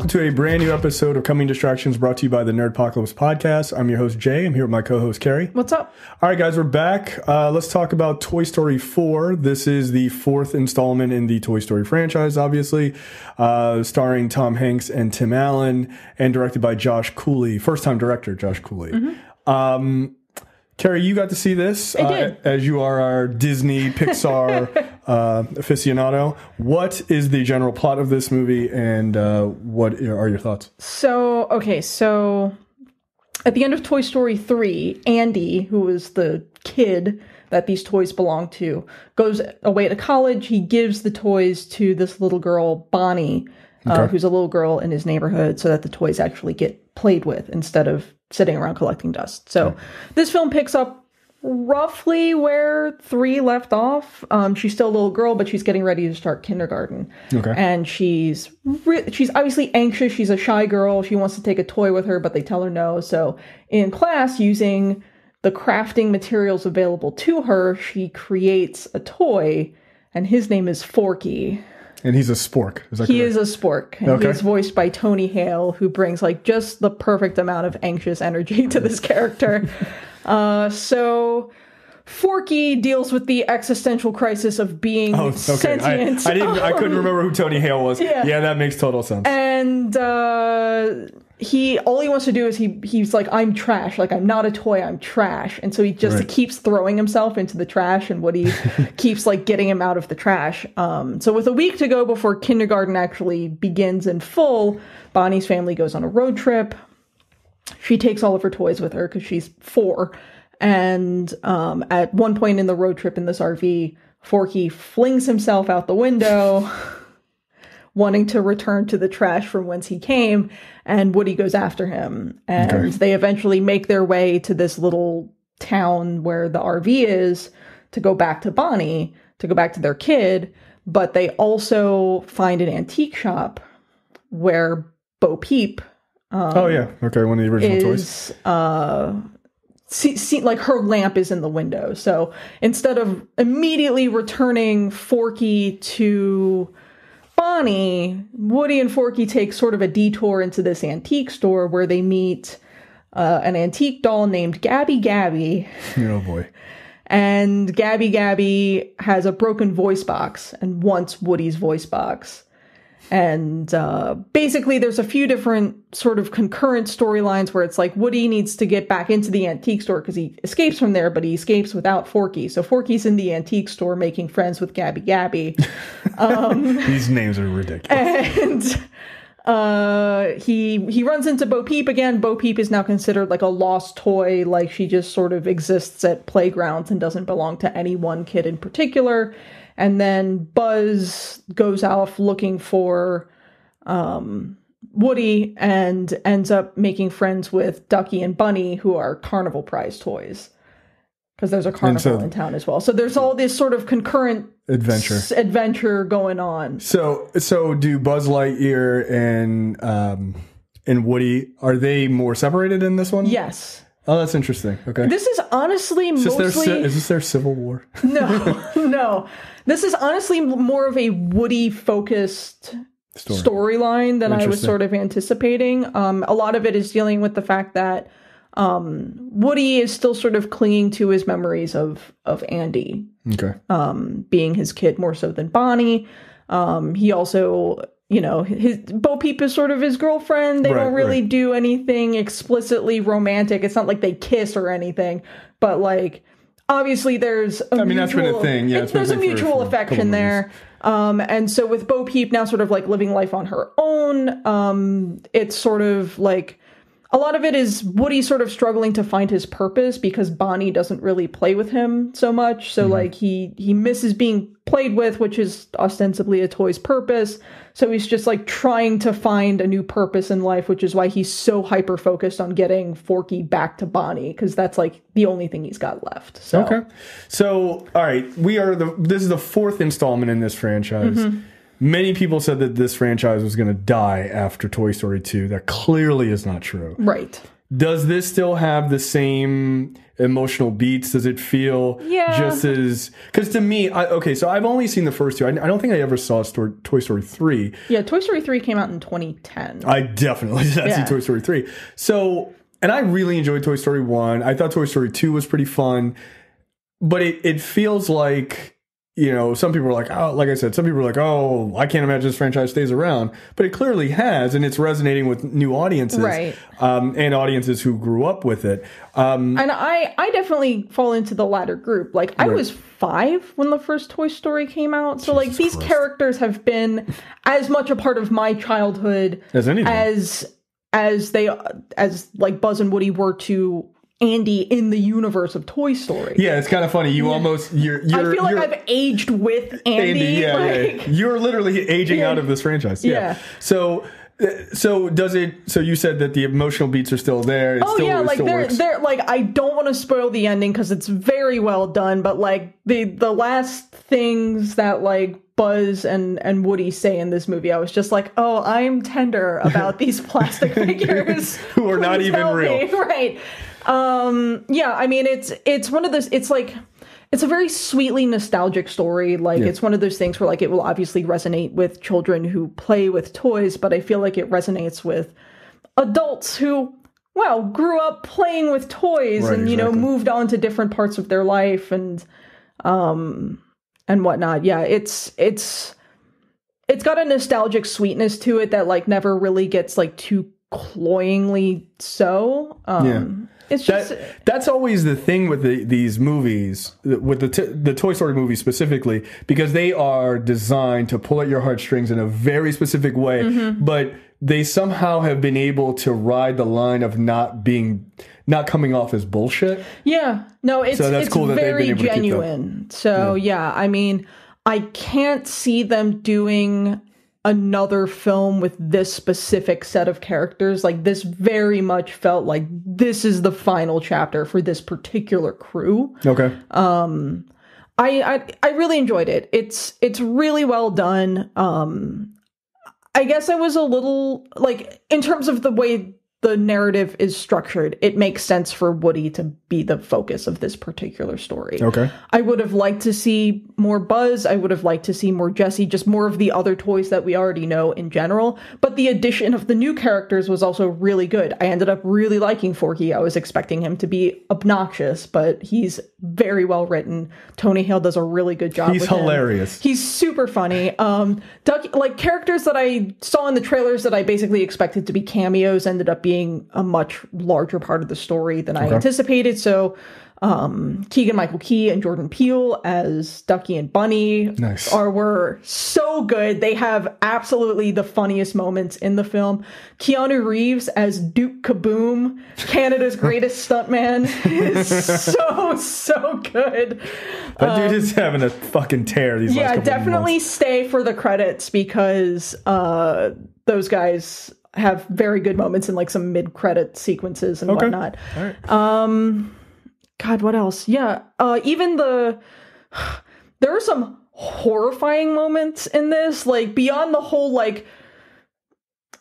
welcome to a brand new episode of Coming Distractions brought to you by the Nerdpocalypse podcast. I'm your host, Jay. I'm here with my co-host, Carrie. What's up? All right, guys, we're back. Let's talk about Toy Story 4. This is the fourth installment in the Toy Story franchise, obviously, starring Tom Hanks and Tim Allen and directed by Josh Cooley. First-time director, Josh Cooley. Mm-hmm. Carrie, you got to see this as you are our Disney Pixar aficionado. What is the general plot of this movie, and what are your thoughts? So at the end of Toy Story 3, Andy, who is the kid that these toys belong to, goes away to college. He gives the toys to this little girl, Bonnie, who's a little girl in his neighborhood, so that the toys actually get played with instead of sitting around collecting dust. So this film picks up roughly where 3 left off. She's still a little girl, but she's getting ready to start kindergarten. Okay. And she's obviously anxious. She's a shy girl. She wants to take a toy with her, but they tell her no. So in class, using the crafting materials available to her, she creates a toy, and his name is Forky. And he's a spork. Is that correct? He is a spork. And he's voiced by Tony Hale, who brings like just the perfect amount of anxious energy to this character. So Forky deals with the existential crisis of being sentient. I couldn't remember who Tony Hale was. Yeah, that makes total sense. And all he wants to do is he's like, I'm trash. Like, I'm not a toy, I'm trash. And so he just keeps throwing himself into the trash, and Woody keeps like getting him out of the trash. So with a week to go before kindergarten actually begins in full, Bonnie's family goes on a road trip. She takes all of her toys with her because she's 4. And at one point in the road trip in this RV, Forky flings himself out the window, wanting to return to the trash from whence he came, and Woody goes after him. And they eventually make their way to this little town where the RV is to go back to Bonnie, to go back to their kid, but they also find an antique shop where Bo Peep one of the original toys. Like her lamp is in the window. So instead of immediately returning Forky to Bonnie, Woody and Forky take sort of a detour into this antique store where they meet an antique doll named Gabby Gabby. Oh boy. And Gabby Gabby has a broken voice box and wants Woody's voice box. And basically there's a few different sort of concurrent storylines where it's like Woody needs to get back into the antique store because he escapes from there, but he escapes without Forky. So Forky's in the antique store making friends with Gabby Gabby. These names are ridiculous. And he runs into Bo Peep again. Bo Peep is now considered like a lost toy, like she just sort of exists at playgrounds and doesn't belong to any one kid in particular. And then Buzz goes off looking for Woody and ends up making friends with Ducky and Bunny, who are carnival prize toys. Because there's a carnival in town as well. So there's all this sort of concurrent adventure going on. So do Buzz Lightyear and Woody, are they more separated in this one? Yes. Oh, that's interesting. Okay. This is honestly is this their civil war? No. This is honestly more of a Woody-focused storyline than I was sort of anticipating. A lot of it is dealing with the fact that Woody is still sort of clinging to his memories of Andy. Okay. Being his kid more so than Bonnie. He also, his Bo Peep is sort of his girlfriend. They don't really do anything explicitly romantic. It's not like they kiss or anything, but like obviously there's that's been a thing. Yeah, there's a mutual affection there. And so with Bo Peep now sort of like living life on her own, it's sort of like a lot of it is Woody sort of struggling to find his purpose because Bonnie doesn't really play with him so much. So like he misses being played with, which is ostensibly a toy's purpose. So he's just like trying to find a new purpose in life, which is why he's so hyper focused on getting Forky back to Bonnie, because that's like the only thing he's got left. So. Okay. So, all right, this is the 4th installment in this franchise. Mm-hmm. Many people said that this franchise was going to die after Toy Story 2. That clearly is not true. Right. Does this still have the same emotional beats? Does it feel just as... Because to me, so I've only seen the first two. I don't think I ever saw Toy Story 3. Yeah, Toy Story 3 came out in 2010. I definitely did not see Toy Story 3. So, and I really enjoyed Toy Story 1. I thought Toy Story 2 was pretty fun. But it feels like... some people are like, oh, like I said, some people are like, oh, I can't imagine this franchise stays around. But it clearly has, and it's resonating with new audiences. Right. And audiences who grew up with it. And I definitely fall into the latter group. Like, I was 5 when the first Toy Story came out. So, Jesus these Christ. Characters have been as much a part of my childhood as anything. As like Buzz and Woody were to Andy in the universe of Toy Story. Yeah, it's kind of funny. You almost I feel like I've aged with Andy. You're literally aging out of this franchise. Yeah. So does it? So you said that the emotional beats are still there. They're like, I don't want to spoil the ending because it's very well done, but like the last things that like Buzz and Woody say in this movie, I was just like, oh, I'm tender about these plastic figures who are not even real, right? I mean, it's one of those, it's like, it's a very sweetly nostalgic story. Like, it's one of those things where, like, it will obviously resonate with children who play with toys, but I feel like it resonates with adults who, grew up playing with toys and, moved on to different parts of their life and whatnot. Yeah, it's got a nostalgic sweetness to it that, like, never really gets, like, too cloyingly so. It's just that's always the thing with these movies, with the Toy Story movies specifically, because they are designed to pull at your heartstrings in a very specific way, but they somehow have been able to ride the line of not coming off as bullshit. Yeah, no, it's cool that very they've been able genuine. I mean, I can't see them doing another film with this specific set of characters. Like, this very much felt like this is the final chapter for this particular crew. Okay. I really enjoyed it. It's really well done. I guess I was a little, like, in terms of the way the narrative is structured, it makes sense for Woody to be the focus of this particular story. Okay. I would have liked to see more Buzz. I would have liked to see more Jessie, just more of the other toys that we already know in general. But the addition of the new characters was also really good. I ended up really liking Forky. I was expecting him to be obnoxious, but he's very well written. Tony Hale does a really good job. He's hilarious. He's super funny. Like, characters that I saw in the trailers that I basically expected to be cameos ended up being a much larger part of the story than I anticipated. So Keegan-Michael Key and Jordan Peele as Ducky and Bunny were so good. They have absolutely the funniest moments in the film. Keanu Reeves as Duke Kaboom, Canada's greatest stuntman, is so good. That dude is having a fucking tear these last couple definitely months. Stay for the credits because those guys have very good moments in, like, some mid-credit sequences and whatnot. All right. God, what else? Yeah, even there are some horrifying moments in this, like, beyond the whole, like,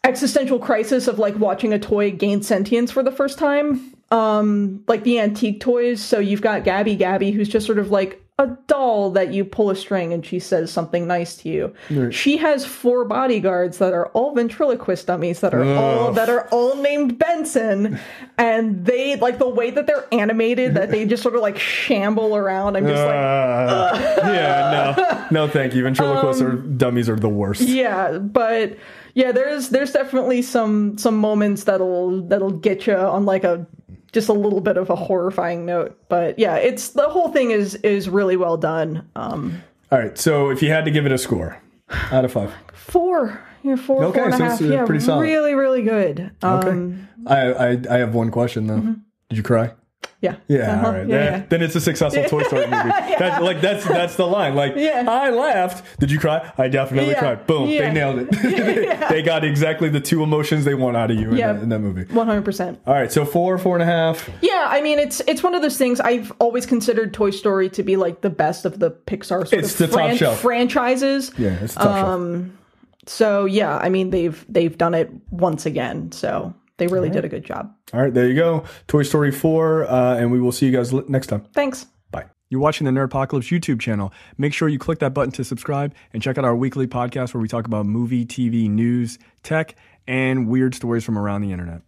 existential crisis of, like, watching a toy gain sentience for the first time. Like the antique toys. So you've got Gabby, who's just sort of like a doll that you pull a string and she says something nice to you. Right. She has 4 bodyguards that are all ventriloquist dummies that are all named Benson, and they, like, the way that they're animated, that they just sort of like shamble around. I'm just no, thank you. Ventriloquists or dummies are the worst. Yeah, but yeah, there's definitely some moments that'll get you on, like, just a little bit of a horrifying note. But yeah, the whole thing is really well done. All right, so if you had to give it a score out of 5. 4. Yeah, 4, okay, 4.5. So it's pretty solid. Really, really good. Okay. I have one question though. Mm-hmm. Did you cry? Yeah. Yeah. All right. Then it's a successful Toy Story movie. That's the line. Like, I laughed. Did you cry? I definitely cried. Boom. Yeah. They nailed it. They got exactly the 2 emotions they want out of you in that movie. 100%. All right. So 4.5. Yeah. I mean, it's one of those things. I've always considered Toy Story to be, like, the best of the Pixar top shelf franchises. Yeah. It's the top shelf. So yeah, I mean, they've done it once again. So They really did a good job. All right, there you go. Toy Story 4, and we will see you guys next time. Thanks. Bye. You're watching the Nerdpocalypse YouTube channel. Make sure you click that button to subscribe and check out our weekly podcast where we talk about movie, TV, news, tech, and weird stories from around the internet.